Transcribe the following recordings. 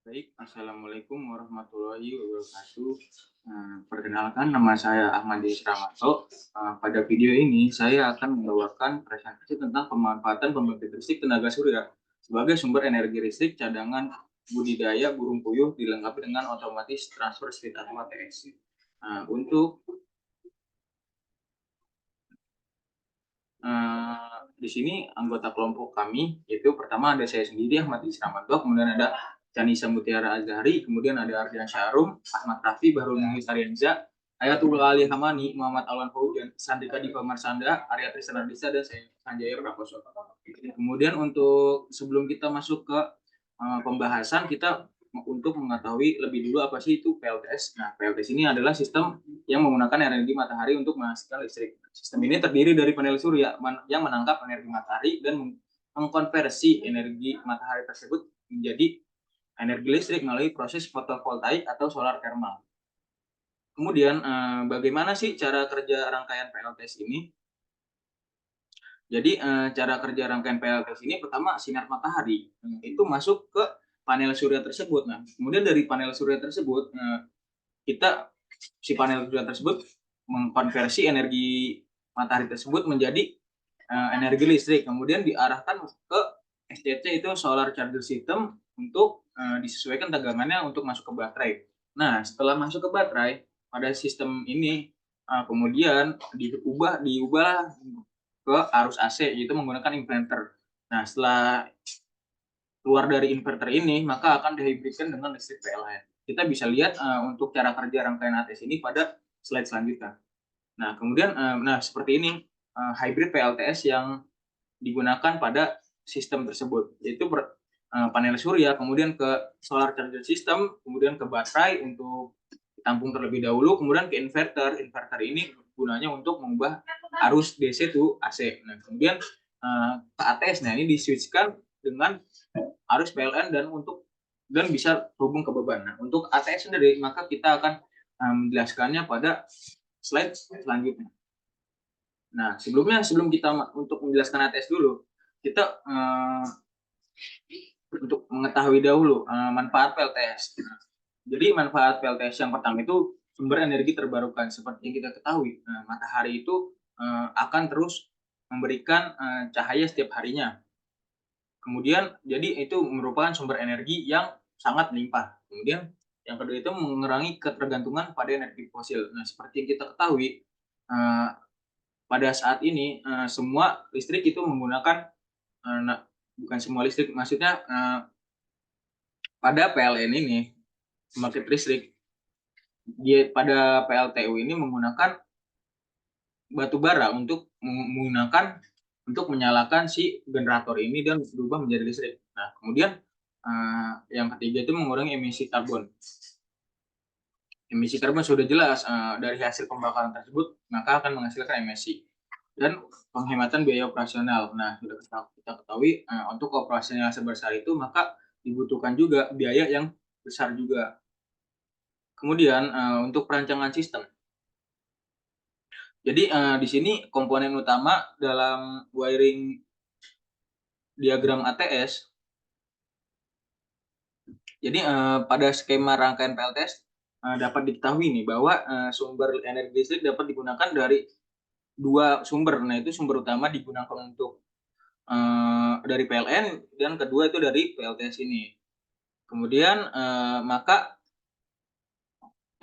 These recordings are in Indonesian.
Baik, assalamualaikum warahmatullahi wabarakatuh. Perkenalkan, nama saya Ahmad Ramanto. Pada video ini, saya akan membawakan presentasi tentang pemanfaatan pembangkit listrik tenaga surya sebagai sumber energi listrik cadangan budidaya burung puyuh dilengkapi dengan otomatis transfer speed atau ATS. Untuk di sini anggota kelompok kami, yaitu pertama ada saya sendiri Ahmad Ramanto, kemudian ada Chanisa Mutiara Azhari, kemudian ada Ardian Syahrum, Ahmad Rafi, Bahrul Muhyiddin Arianza, Ayatullah Ali Hamani, Muhammad Alwan Faujan, Sandika Dipa Marsanda, Arya Trisnardisa, dan saya Sanjaya Prakoso. Kemudian untuk sebelum kita masuk ke pembahasan, kita untuk mengetahui lebih dulu apa sih itu PLTS. Nah, PLTS ini adalah sistem yang menggunakan energi matahari untuk menghasilkan listrik. Sistem ini terdiri dari panel surya yang menangkap energi matahari dan mengkonversi energi matahari tersebut menjadi energi listrik melalui proses fotovoltaik atau solar thermal. Kemudian, bagaimana sih cara kerja rangkaian PLTS ini? Jadi, cara kerja rangkaian PLTS ini pertama sinar matahari, itu masuk ke panel surya tersebut. Nah, kemudian dari panel surya tersebut, kita si panel surya tersebut mengkonversi energi matahari tersebut menjadi energi listrik, kemudian diarahkan ke SCC itu solar charger system untuk disesuaikan tegangannya untuk masuk ke baterai. Nah, setelah masuk ke baterai, pada sistem ini kemudian diubah ke arus AC, yaitu menggunakan inverter. Nah, setelah keluar dari inverter ini, maka akan dihibridkan dengan listrik PLN. Kita bisa lihat untuk cara kerja rangkaian ATS ini pada slide selanjutnya. Nah, kemudian seperti ini hybrid PLTS yang digunakan pada sistem tersebut, yaitu panel surya, kemudian ke solar charger system, kemudian ke baterai untuk ditampung terlebih dahulu, kemudian ke inverter. Inverter ini gunanya untuk mengubah arus DC to AC. Nah, kemudian ke ATS. Nah, ini diswitchkan dengan arus PLN dan bisa terhubung ke beban. Nah, untuk ATS sendiri, maka kita akan menjelaskannya pada slide selanjutnya. Nah, sebelum kita untuk menjelaskan ATS dulu, kita untuk mengetahui dahulu manfaat PLTS. Jadi manfaat PLTS yang pertama itu sumber energi terbarukan. Seperti yang kita ketahui, matahari itu akan terus memberikan cahaya setiap harinya. Kemudian jadi itu merupakan sumber energi yang sangat melimpah. Kemudian yang kedua itu mengurangi ketergantungan pada energi fosil. Nah, seperti yang kita ketahui, pada saat ini semua listrik itu menggunakan bukan semua listrik, maksudnya pada PLN ini pembangkit listrik pada PLTU ini menggunakan batu bara untuk menyalakan si generator ini dan berubah menjadi listrik. Nah, kemudian yang ketiga itu mengurangi emisi karbon. Emisi karbon sudah jelas dari hasil pembakaran tersebut maka akan menghasilkan emisi dan penghematan biaya operasional. Nah, sudah kita ketahui untuk operasional sebesar itu maka dibutuhkan juga biaya yang besar juga. Kemudian untuk perancangan sistem. Jadi di sini komponen utama dalam wiring diagram ATS. Jadi pada skema rangkaian PLTS dapat diketahui nih bahwa sumber energi listrik dapat digunakan dari dua sumber. Nah, itu sumber utama digunakan untuk dari PLN dan kedua itu dari PLTS ini. Kemudian maka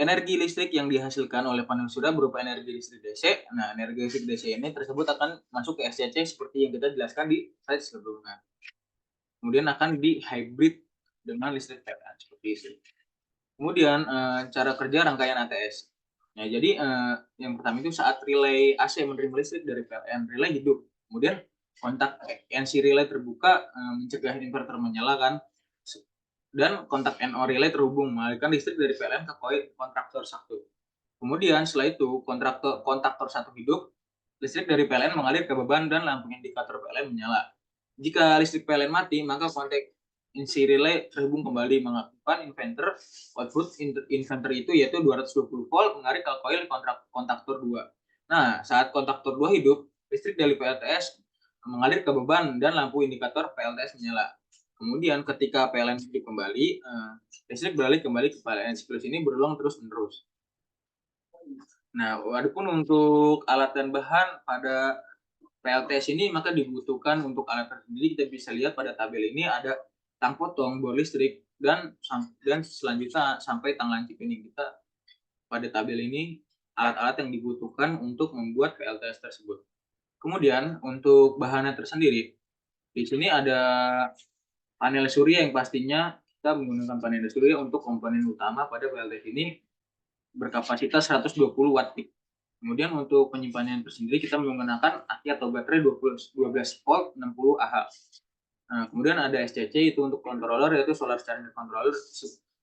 energi listrik yang dihasilkan oleh panel surya berupa energi listrik DC. Nah, energi listrik DC ini tersebut akan masuk ke SCC seperti yang kita jelaskan di slide sebelumnya. Kemudian akan di hybrid dengan listrik PLN seperti itu. Kemudian cara kerja rangkaian ATS. Nah, jadi yang pertama itu saat relay AC menerima listrik dari PLN, relay hidup. Kemudian kontak NC relay terbuka mencegah inverter menyala kan, dan kontak NO relay terhubung mengalirkan listrik dari PLN ke koil kontraktor 1. Kemudian setelah itu kontaktor 1 hidup, listrik dari PLN mengalir ke beban dan lampu indikator PLN menyala. Jika listrik PLN mati, maka kontak NC relay terhubung kembali mengaktifkan inverter. Output inverter itu yaitu 220 volt mengalir ke koil kontaktor 2. Nah, saat kontaktor 2 hidup, listrik dari PLTS mengalir ke beban dan lampu indikator PLTS menyala. kemudian ketika PLN aktif kembali, listrik beralih kembali ke PLN. Siklus ini berulang terus-menerus. Nah, adapun untuk alat dan bahan pada PLTS ini maka dibutuhkan untuk alat tersendiri. Kita bisa lihat pada tabel ini ada tang potong, bor listrik, dan selanjutnya sampai tang lancip ini. Kita pada tabel ini alat-alat yang dibutuhkan untuk membuat PLTS tersebut. Kemudian untuk bahannya tersendiri, di sini ada panel surya yang pastinya kita menggunakan panel surya untuk komponen utama pada PLTS ini berkapasitas 120 watt peak. Kemudian untuk penyimpanan tersendiri kita menggunakan aki atau baterai 12 volt 60 Ah. Nah, kemudian ada SCC itu untuk controller, yaitu solar charger controller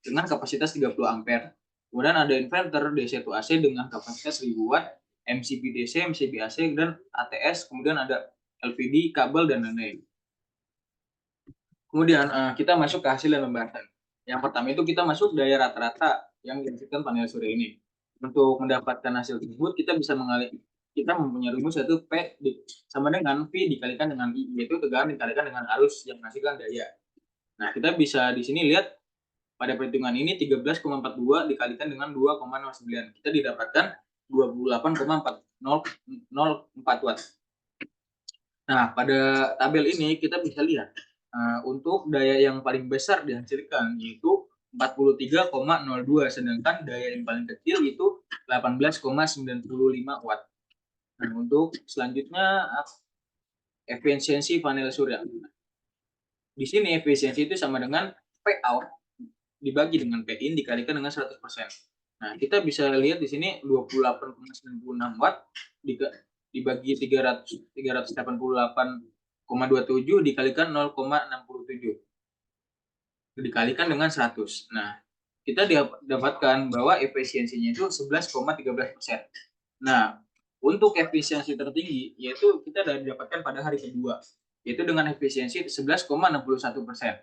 dengan kapasitas 30 ampere. Kemudian ada inverter DC to AC dengan kapasitas 1000 watt, MCB DC, MCB AC, dan ATS. Kemudian ada LVD, kabel, dan lain-lain. Kemudian kita masuk ke hasil dan pembahasan. Yang pertama itu kita masuk daya rata-rata yang dihasilkan panel surya ini. Untuk mendapatkan hasil tersebut kita mempunyai rumus, yaitu P sama dengan V dikalikan dengan I, yaitu tegangan dikalikan dengan arus yang menghasilkan daya. Nah, kita bisa di sini lihat pada perhitungan ini 13,42 dikalikan dengan 2,09. Kita didapatkan 28,404 watt. Nah, pada tabel ini kita bisa lihat untuk daya yang paling besar dihasilkan yaitu 43,02, sedangkan daya yang paling kecil itu 18,95 watt. Nah, untuk selanjutnya efisiensi panel surya. Di sini efisiensi itu sama dengan P out dibagi dengan P in dikalikan dengan 100%. Nah, kita bisa lihat di sini 28,96 watt dibagi 388,27 dikalikan 0,67 dikalikan dengan 100. Nah, kita dapatkan bahwa efisiensinya itu 11,13%. Nah, untuk efisiensi tertinggi yaitu kita dapatkan pada hari kedua, yaitu dengan efisiensi 11,61%.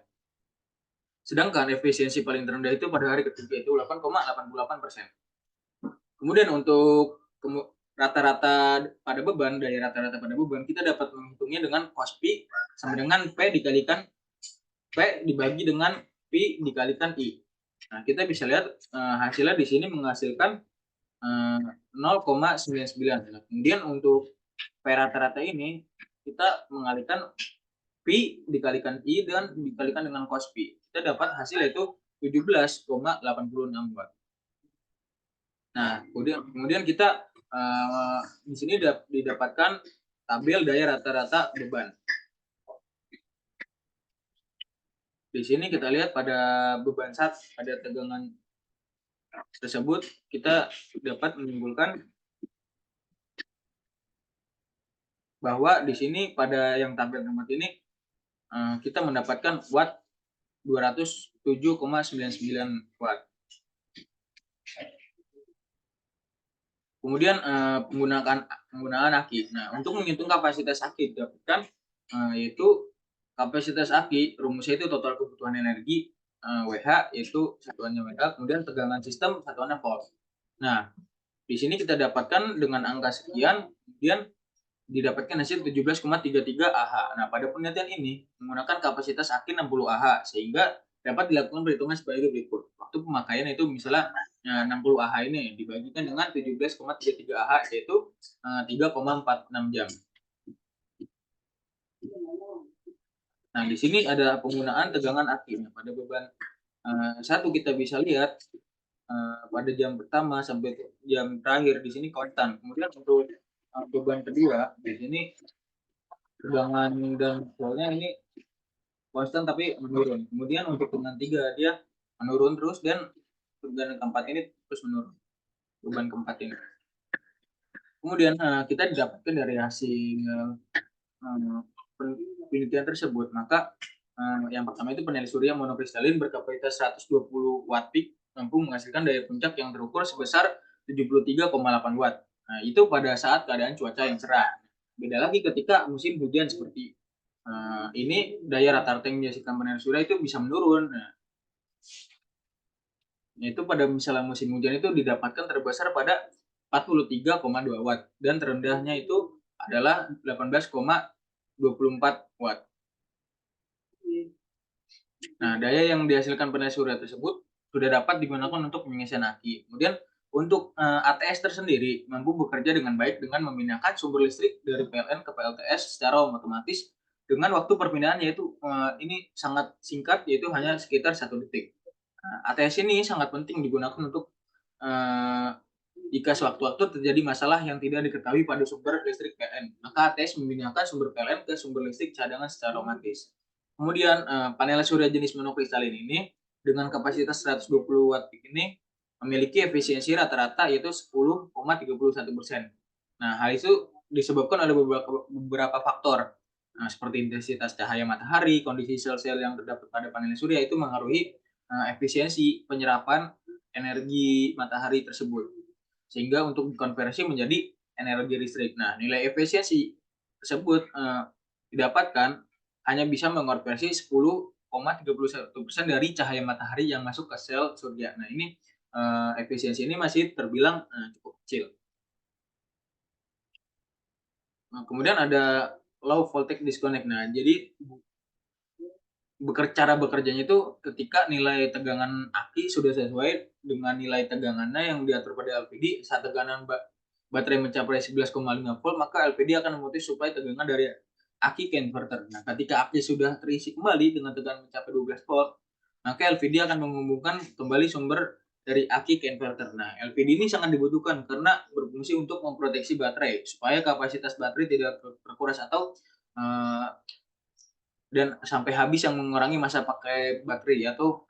Sedangkan efisiensi paling terendah itu pada hari ketiga itu 8,88%. Kemudian untuk rata-rata pada beban, daya rata-rata pada beban, kita dapat menghitungnya dengan cos P sama dengan P dikalikan P dibagi dengan P dikalikan I. Nah, kita bisa lihat hasilnya di sini menghasilkan 0,99. Nah, kemudian untuk P rata-rata ini kita mengalihkan P dikalikan I dan dikalikan dengan cos P. Kita dapat hasil yaitu 17,86 watt. Nah, kemudian kita di sini didapatkan tabel daya rata-rata beban. Di sini kita lihat pada beban pada tegangan tersebut kita dapat menyimpulkan bahwa di sini pada yang tabel nomor ini kita mendapatkan watt 207,99 watt. Kemudian penggunaan aki. Nah, untuk menghitung kapasitas aki didapatkan yaitu kapasitas aki rumusnya itu total kebutuhan energi WH, yaitu satuannya WH, kemudian tegangan sistem satuannya volt. Nah, di sini kita dapatkan dengan angka sekian, kemudian didapatkan hasil 17,33 Ah. Nah, pada penelitian ini menggunakan kapasitas aki 60 Ah sehingga dapat dilakukan perhitungan sebagai berikut. Waktu pemakaian itu misalnya 60 Ah ini dibagikan dengan 17,33 Ah yaitu 3,46 jam. Nah, di sini ada penggunaan tegangan aki. Nah, pada beban satu kita bisa lihat pada jam pertama sampai jam terakhir di sini konstan. Kemudian untuk beban kedua di sini tegangan dan voltnya ini konstan tapi menurun. Kemudian untuk tegangan 3 dia menurun terus dan tegangan keempat ini terus menurun. Beban keempat ini. Kemudian kita didapatkan dari hasil penelitian tersebut, maka yang pertama itu panel surya monokristalin berkapasitas 120 watt peak mampu menghasilkan daya puncak yang terukur sebesar 73,8 watt. Nah, itu pada saat keadaan cuaca yang cerah. Beda lagi ketika musim hujan seperti ini, daya rata-rata yang dihasilkan panel surya itu bisa menurun. Nah, itu pada misalnya musim hujan itu didapatkan terbesar pada 43,2 watt dan terendahnya itu adalah 18,24 watt. Nah, daya yang dihasilkan panel surya tersebut sudah dapat digunakan untuk pengisian aki. Kemudian untuk ATS tersendiri mampu bekerja dengan baik dengan memindahkan sumber listrik dari PLN ke PLTS secara otomatis dengan waktu perpindahan yaitu ini sangat singkat, yaitu hanya sekitar 1 detik. Nah, ATS ini sangat penting digunakan untuk eh, jika sewaktu-waktu terjadi masalah yang tidak diketahui pada sumber listrik PLN, maka ATS memindahkan sumber PLN ke sumber listrik cadangan secara otomatis. Kemudian panel surya jenis monokristalin ini dengan kapasitas 120 watt peak ini memiliki efisiensi rata-rata yaitu 10,31%. Nah, hal itu disebabkan oleh beberapa faktor. Nah, seperti intensitas cahaya matahari, kondisi sel-sel yang terdapat pada panel surya itu mengaruhi efisiensi penyerapan energi matahari tersebut. Sehingga untuk dikonversi menjadi energi listrik. Nah, nilai efisiensi tersebut didapatkan hanya bisa mengonversi 10,31% dari cahaya matahari yang masuk ke sel surya. Nah, ini efisiensi ini masih terbilang cukup kecil. Nah, kemudian ada low voltage disconnect. Nah, jadi cara bekerjanya itu ketika nilai tegangan aki sudah sesuai dengan nilai tegangannya yang diatur pada LPD, saat tegangan baterai mencapai 11,5 volt, maka LPD akan memutus suplai tegangan dari aki ke inverter. Nah, ketika aki sudah terisi kembali dengan tegangan mencapai 12 volt, maka LPD akan menghubungkan kembali sumber dari aki ke inverter. Nah, LPD ini sangat dibutuhkan karena berfungsi untuk memproteksi baterai supaya kapasitas baterai tidak terkuras atau uh, dan sampai habis yang mengurangi masa pakai baterai atau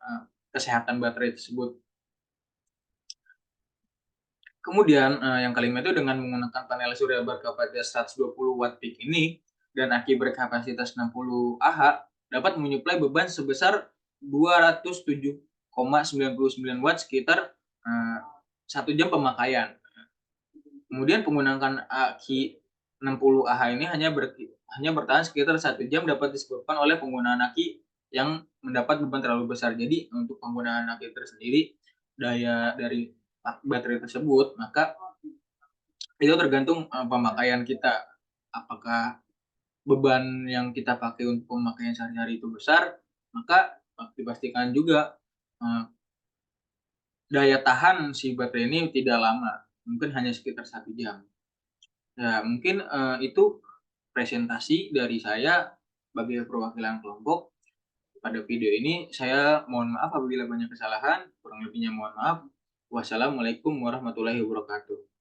kesehatan baterai tersebut. Kemudian yang kelima itu dengan menggunakan panel surya berkapasitas 120 watt peak ini dan aki berkapasitas 60 Ah dapat menyuplai beban sebesar 207,99 watt sekitar 1 jam pemakaian. Kemudian penggunaan aki 60 Ah ini hanya bertahan sekitar 1 jam dapat disebabkan oleh penggunaan aki yang mendapat beban terlalu besar. Jadi untuk penggunaan aki tersendiri daya dari baterai tersebut, maka itu tergantung pemakaian kita. Apakah beban yang kita pakai untuk pemakaian sehari-hari itu besar, maka dipastikan juga daya tahan si baterai ini tidak lama, mungkin hanya sekitar 1 jam. Ya, mungkin itu presentasi dari saya sebagai perwakilan kelompok. Pada video ini saya mohon maaf apabila banyak kesalahan, kurang lebihnya mohon maaf. Wassalamualaikum warahmatullahi wabarakatuh.